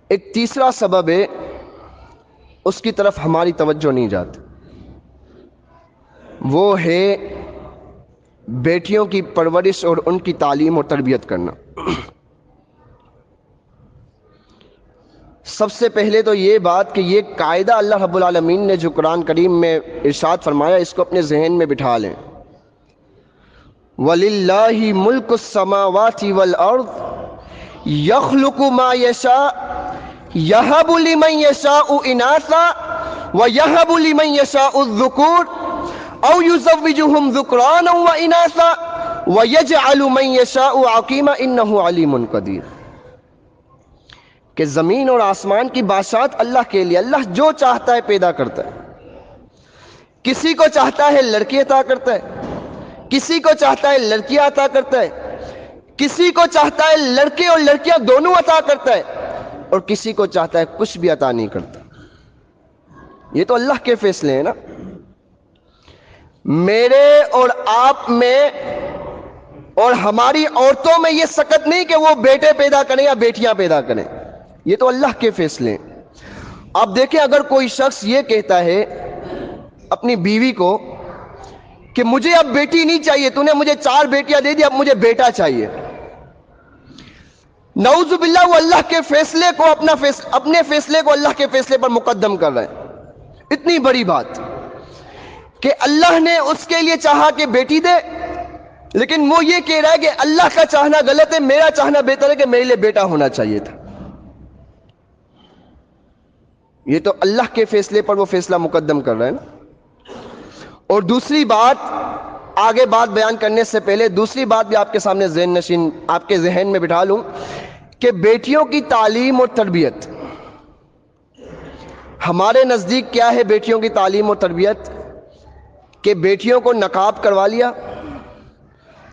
ایک تیسرا سبب ہے، اس کی طرف ہماری توجہ نہیں جاتی، وہ ہے بیٹیوں کی پرورش اور ان کی تعلیم اور تربیت کرنا۔ سب سے پہلے تو یہ بات کہ یہ قاعدہ اللہ رب العالمین نے جو قرآن کریم میں ارشاد فرمایا، اس کو اپنے ذہن میں بٹھا لیں۔ وَلِلَّهِ مُلْكُ السَّمَاوَاتِ وَالْأَرْضِ يَخْلُقُ مَا يَشَاءُ يَهَبُ لِمَن يَشَاءُ إِنَاثًا وَيَهَبُ لِمَن يَشَاءُ الذُّكُورَ أَوْ يُزَوِّجُهُمْ ذُكْرَانًا وَإِنَاثًا وَيَجْعَلُ مَن يَشَاءُ عَقِيمًا إِنَّهُ عَلِيمٌ قَدِيرٌ، کہ زمین اور آسمان کی بادشاہت اللہ کے لیے، اللہ جو چاہتا ہے پیدا کرتا ہے۔ کسی کو چاہتا ہے لڑکی عطا کرتا ہے، کسی کو چاہتا ہے لڑکیاں عطا کرتا ہے، کسی کو چاہتا ہے لڑکے اور لڑکیاں دونوں عطا کرتا ہے، اور کسی کو چاہتا ہے کچھ بھی عطا نہیں کرتا۔ یہ تو اللہ کے فیصلے ہیں نا۔ میرے اور آپ میں اور ہماری عورتوں میں یہ سکت نہیں کہ وہ بیٹے پیدا کریں یا بیٹیاں پیدا کریں، یہ تو اللہ کے فیصلے ہیں۔ آپ دیکھیں، اگر کوئی شخص یہ کہتا ہے اپنی بیوی کو کہ مجھے اب بیٹی نہیں چاہیے، تو نے مجھے 4 بیٹیاں دے دی، اب مجھے بیٹا چاہیے، نعوذ باللہ، وہ اللہ کے فیصلے کو اپنے فیصلے کو اللہ کے فیصلے پر مقدم کر رہا ہے۔ اتنی بڑی بات کہ اللہ نے اس کے لیے چاہا کہ بیٹی دے، لیکن وہ یہ کہہ رہا ہے کہ اللہ کا چاہنا غلط ہے، میرا چاہنا بہتر ہے کہ میرے لیے بیٹا ہونا چاہیے تھا۔ یہ تو اللہ کے فیصلے پر وہ فیصلہ مقدم کر رہا ہے نا۔ اور دوسری بات، آگے بات بیان کرنے سے پہلے دوسری بات بھی آپ کے سامنے ذہن نشین، آپ کے ذہن میں بٹھا لوں کہ بیٹیوں کی تعلیم اور تربیت، ہمارے نزدیک کیا ہے بیٹیوں کی تعلیم اور تربیت؟ کہ بیٹیوں کو نقاب کروا لیا،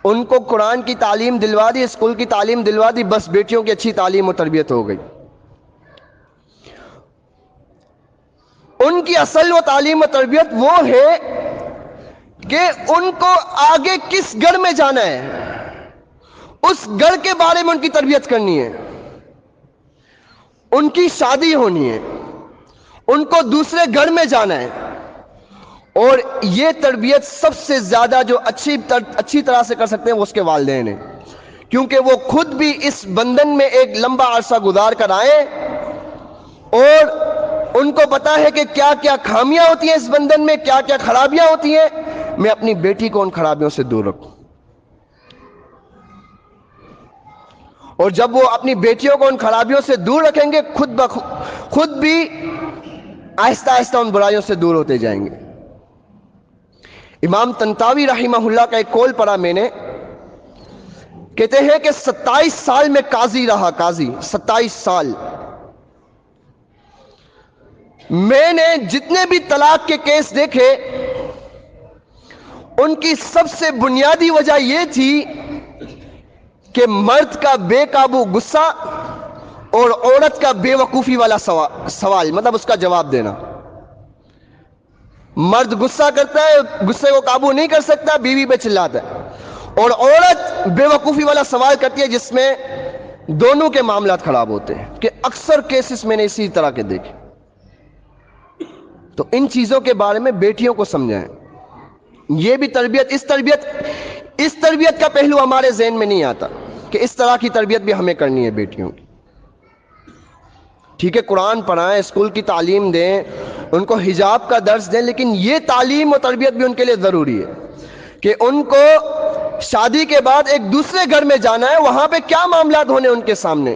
ان کو قرآن کی تعلیم دلوا دی، اسکول کی تعلیم دلوا دی، بس بیٹیوں کی اچھی تعلیم اور تربیت ہو گئی۔ ان کی اصل و تعلیم و تربیت وہ ہے کہ ان کو آگے کس گھر میں جانا ہے، اس گھر کے بارے میں ان کی تربیت کرنی ہے، ان کی شادی ہونی ہے، ان کو دوسرے گھر میں جانا ہے، اور یہ تربیت سب سے زیادہ جو اچھی طرح سے کر سکتے ہیں وہ اس کے والدین ہیں، کیونکہ وہ خود بھی اس بندھن میں ایک لمبا عرصہ گزار کر آئے، اور ان کو پتا ہے کہ کیا کیا خامیاں ہوتی ہیں اس بندھن میں، کیا کیا خرابیاں ہوتی ہیں۔ میں اپنی بیٹی کو ان خرابیوں سے دور رکھوں، اور جب وہ اپنی بیٹیوں کو ان خرابیوں سے دور رکھیں گے، خود بھی آہستہ آہستہ ان برائیوں سے دور ہوتے جائیں گے۔ امام طنطاوی رحمہ اللہ کا ایک قول پڑھا میں نے، کہتے ہیں کہ 27 سال میں قاضی رہا، قاضی 27 سال، میں نے جتنے بھی طلاق کے کیس دیکھے ان کی سب سے بنیادی وجہ یہ تھی کہ مرد کا بے قابو غصہ اور عورت کا بے وقوفی والا سوال، مطلب اس کا جواب دینا۔ مرد غصہ کرتا ہے، غصے کو قابو نہیں کر سکتا، بیوی پہ چلاتا ہے، اور عورت بے وقوفی والا سوال کرتی ہے جس میں دونوں کے معاملات خراب ہوتے ہیں، کہ اکثر کیسز میں نے اسی طرح کے دیکھے۔ تو ان چیزوں کے بارے میں بیٹیوں کو سمجھائیں۔ یہ بھی اس تربیت کا پہلو ہمارے ذہن میں نہیں آتا کہ اس طرح کی تربیت بھی ہمیں کرنی ہے بیٹیوں کی۔ ٹھیک ہے، قرآن پڑھائیں، اسکول کی تعلیم دیں، ان کو حجاب کا درس دیں، لیکن یہ تعلیم و تربیت بھی ان کے لیے ضروری ہے کہ ان کو شادی کے بعد ایک دوسرے گھر میں جانا ہے، وہاں پہ کیا معاملات ہونے ان کے سامنے،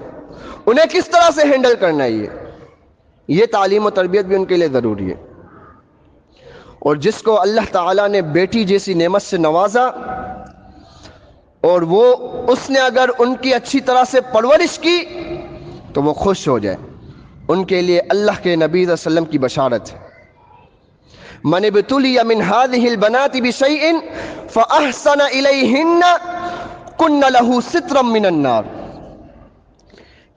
انہیں کس طرح سے ہینڈل کرنا ہے، یہ تعلیم و تربیت بھی ان کے لیے ضروری ہے۔ اور جس کو اللہ تعالیٰ نے بیٹی جیسی نعمت سے نوازا، اور اس نے اگر ان کی اچھی طرح سے پرورش کی تو وہ خوش ہو جائے، ان کے لیے اللہ کے نبی صلی اللہ علیہ وسلم کی بشارت ہے، من ابتلی من هذه البنات بشیء فاحسن الیہن کن له سترا من النار،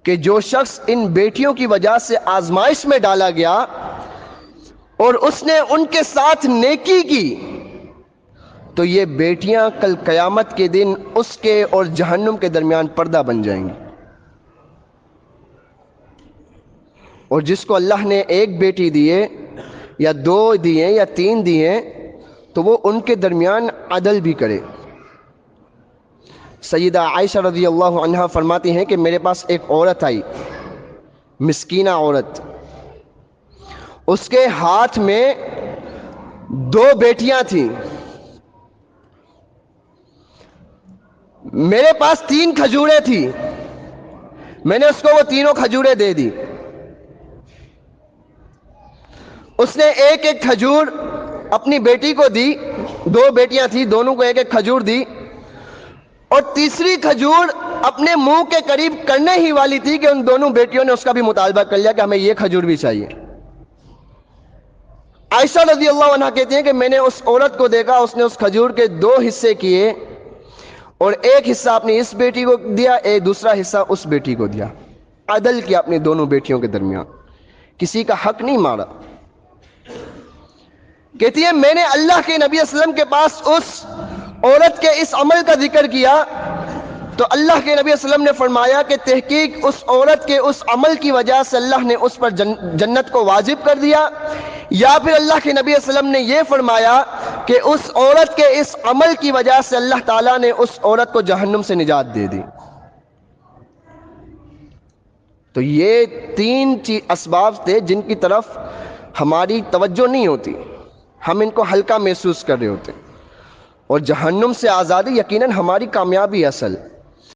کہ جو شخص ان بیٹیوں کی وجہ سے آزمائش میں ڈالا گیا اور اس نے ان کے ساتھ نیکی کی، تو یہ بیٹیاں کل قیامت کے دن اس کے اور جہنم کے درمیان پردہ بن جائیں گی۔ اور جس کو اللہ نے ایک بیٹی دیے یا دو دیے یا تین دیے تو وہ ان کے درمیان عدل بھی کرے۔ سیدہ عائشہ رضی اللہ عنہا فرماتی ہیں کہ میرے پاس ایک عورت آئی، مسکینہ عورت، اس کے ہاتھ میں دو بیٹیاں تھیں، میرے پاس 3 کھجوریں تھیں، میں نے اس کو وہ تینوں کھجوریں دے دی۔ اس نے ایک ایک کھجور اپنی بیٹی کو دی، 2 بیٹیاں تھیں، دونوں کو ایک ایک کھجور دی، اور تیسری کھجور اپنے منہ کے قریب کرنے ہی والی تھی کہ ان دونوں بیٹیوں نے اس کا بھی مطالبہ کر لیا کہ ہمیں یہ کھجور بھی چاہیے۔ عائشہ رضی اللہ عنہ کہتی ہیں کہ میں نے اس عورت کو دیکھا، اس نے اس کھجور کے 2 حصے کیے اور ایک حصہ اپنی اس بیٹی کو دیا، ایک دوسرا حصہ اس بیٹی کو دیا، عدل کیا اپنی دونوں بیٹیوں کے درمیان، کسی کا حق نہیں مارا۔ کہتی ہے میں نے اللہ کے نبی صلی اللہ علیہ وسلم کے پاس اس عورت کے اس عمل کا ذکر کیا تو اللہ کے نبی صلی اللہ علیہ وسلم نے فرمایا کہ تحقیق اس عورت کے اس عمل کی وجہ سے اللہ نے اس پر جنت کو واجب کر دیا، یا پھر اللہ کے نبی صلی اللہ علیہ وسلم نے یہ فرمایا کہ اس عورت کے اس عمل کی وجہ سے اللہ تعالیٰ نے اس عورت کو جہنم سے نجات دے دی۔ تو یہ 3 اسباب تھے جن کی طرف ہماری توجہ نہیں ہوتی، ہم ان کو ہلکا محسوس کر رہے ہوتے، اور جہنم سے آزادی یقیناً ہماری کامیابی اصل